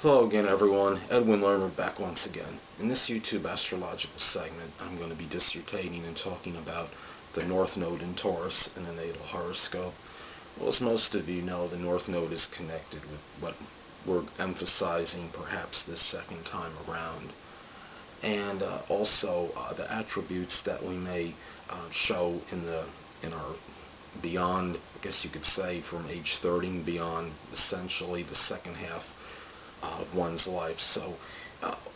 Hello again, everyone. Edwin Learnard back once again. In this YouTube astrological segment, I'm going to be dissertating and talking about the North Node in Taurus in the natal horoscope. Well, as most of you know, the North Node is connected with what we're emphasizing perhaps this second time around. And also the attributes that we may show in our beyond, I guess you could say, from age 30 and beyond, essentially the second half of one's life. So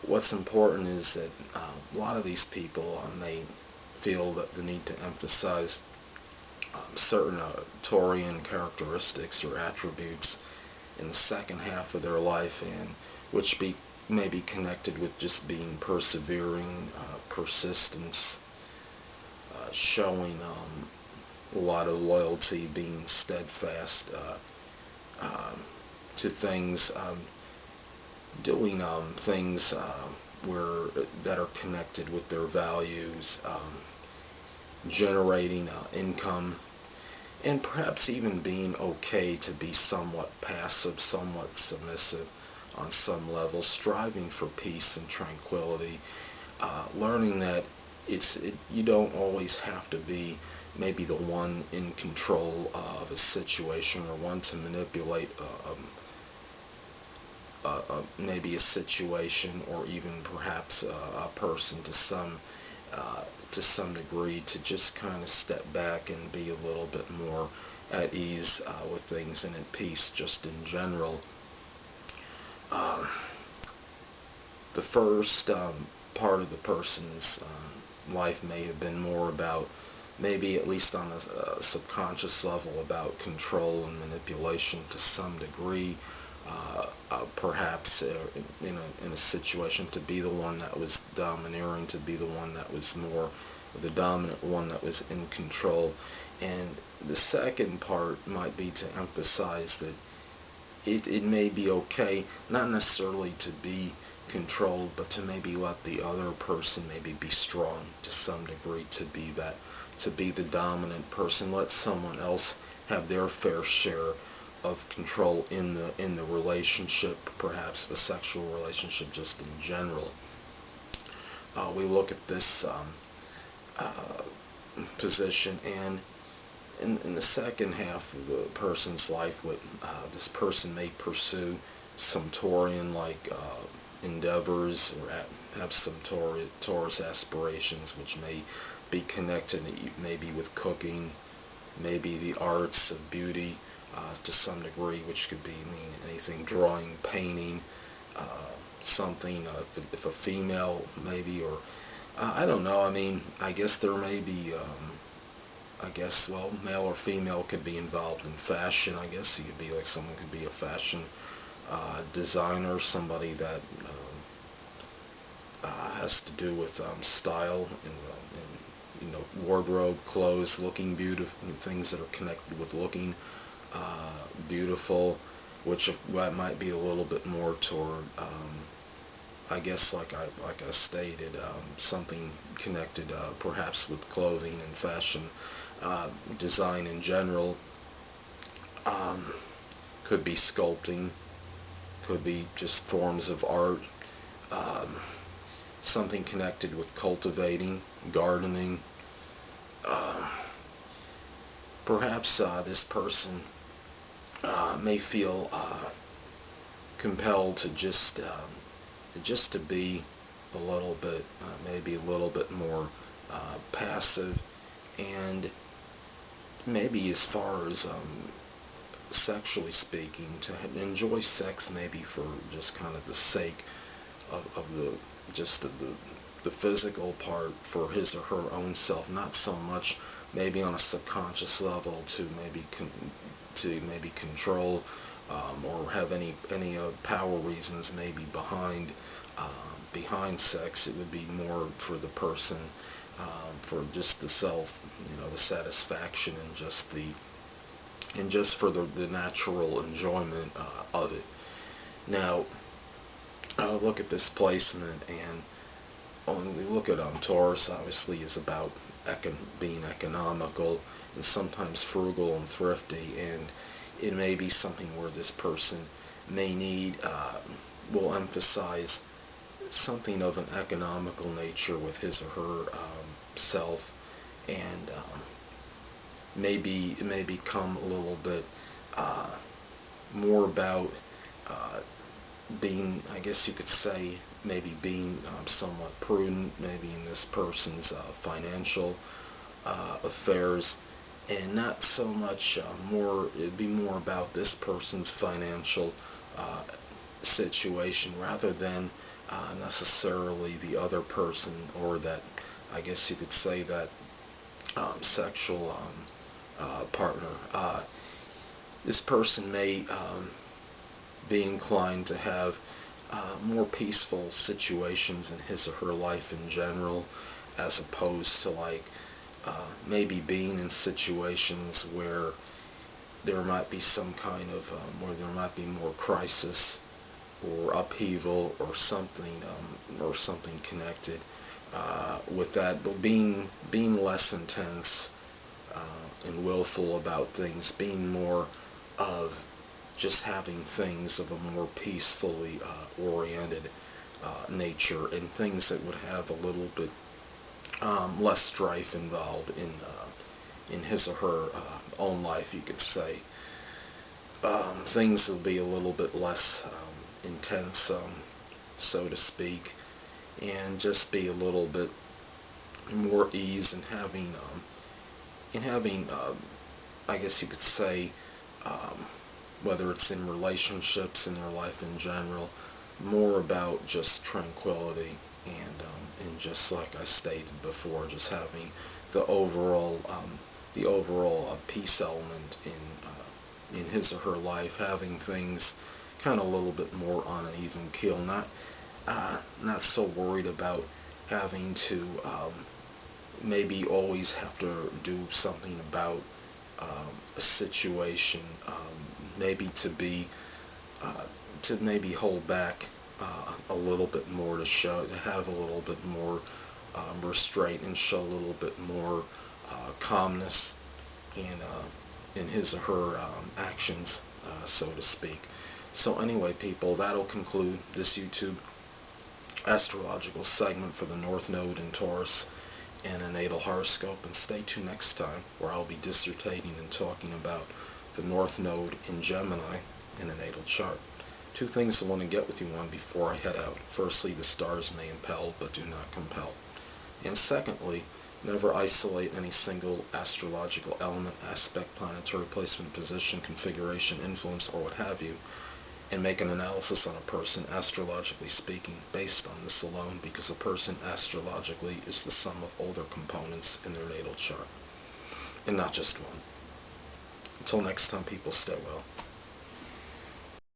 what's important is that a lot of these people may feel that the need to emphasize certain Taurian characteristics or attributes in the second half of their life, and which may be connected with just being persevering, persistence, showing a lot of loyalty, being steadfast to things, doing things that are connected with their values, generating income, and perhaps even being okay to be somewhat passive, somewhat submissive on some level, striving for peace and tranquility, learning that you don't always have to be maybe the one in control of a situation or one to manipulate maybe a situation or even perhaps a person to some degree, to just kind of step back and be a little bit more at ease with things and at peace just in general. The first part of the person's life may have been more about, maybe at least on a subconscious level, about control and manipulation to some degree, perhaps in a situation to be the one that was domineering, to be the one that was more the dominant one that was in control. And the second part might be to emphasize that it may be okay, not necessarily to be controlled, but to maybe let the other person maybe be strong to some degree, to be the dominant person, let someone else have their fair share of control in the relationship, perhaps a sexual relationship just in general. We look at this position, and in the second half of the person's life, this person may pursue some Taurian-like endeavors, or have some Taurus aspirations, which may be connected maybe with cooking, maybe the arts of beauty to some degree, which could mean anything, drawing, painting, something, if a female maybe, or I don't know, I mean, I guess there may be, well, male or female could be involved in fashion. I guess you could be like, someone could be a fashion designer, somebody that has to do with style and wardrobe, clothes, looking beautiful, things that are connected with looking beautiful, which that might be a little bit more toward, I guess, like I stated, something connected perhaps with clothing and fashion design in general. Could be sculpting, could be just forms of art, something connected with cultivating, gardening. Perhaps this person may feel compelled to just to be a little bit, maybe a little bit more passive, and maybe as far as sexually speaking, to enjoy sex maybe for just kind of the sake of the physical part for his or her own self, not so much maybe on a subconscious level to maybe control or have any power reasons maybe behind sex. It would be more for the person, for just the self, the satisfaction and just for the natural enjoyment of it. Now, look at this placement, and when we look at Taurus, obviously is about being economical and sometimes frugal and thrifty, and it may be something where this person may need, will emphasize something of an economical nature with his or her self, and maybe it may become a little bit more about being, I guess you could say, maybe being somewhat prudent, maybe in this person's financial affairs, and not so much it'd be more about this person's financial situation rather than necessarily the other person, or that, I guess you could say, that sexual partner. This person may be inclined to have more peaceful situations in his or her life in general, as opposed to like maybe being in situations where there might be some kind of where there might be more crisis or upheaval or something connected with that, but being less intense and willful about things, being more of just having things of a more peacefully oriented nature, and things that would have a little bit less strife involved in his or her own life, you could say. Things will be a little bit less intense, so to speak, and just be a little bit more ease in having I guess you could say, whether it's in relationships, in their life in general, more about just tranquility, and just like I stated before, just having the overall peace element in his or her life, having things kind of a little bit more on an even keel, not so worried about having to maybe always have to do something about a situation, maybe to maybe hold back a little bit more, to have a little bit more restraint, and show a little bit more calmness in his or her actions, so to speak. So anyway, people, that'll conclude this YouTube astrological segment for the North Node in Taurus and a natal horoscope, and stay tuned next time, where I'll be dissertating and talking about the North Node in Gemini in a natal chart. Two things I want to get with you on before I head out. Firstly, the stars may impel but do not compel. And secondly, never isolate any single astrological element, aspect, planetary placement, position, configuration, influence, or what have you, and make an analysis on a person, astrologically speaking, based on this alone, because a person astrologically is the sum of all their components in their natal chart, and not just one. Until next time, people, stay well.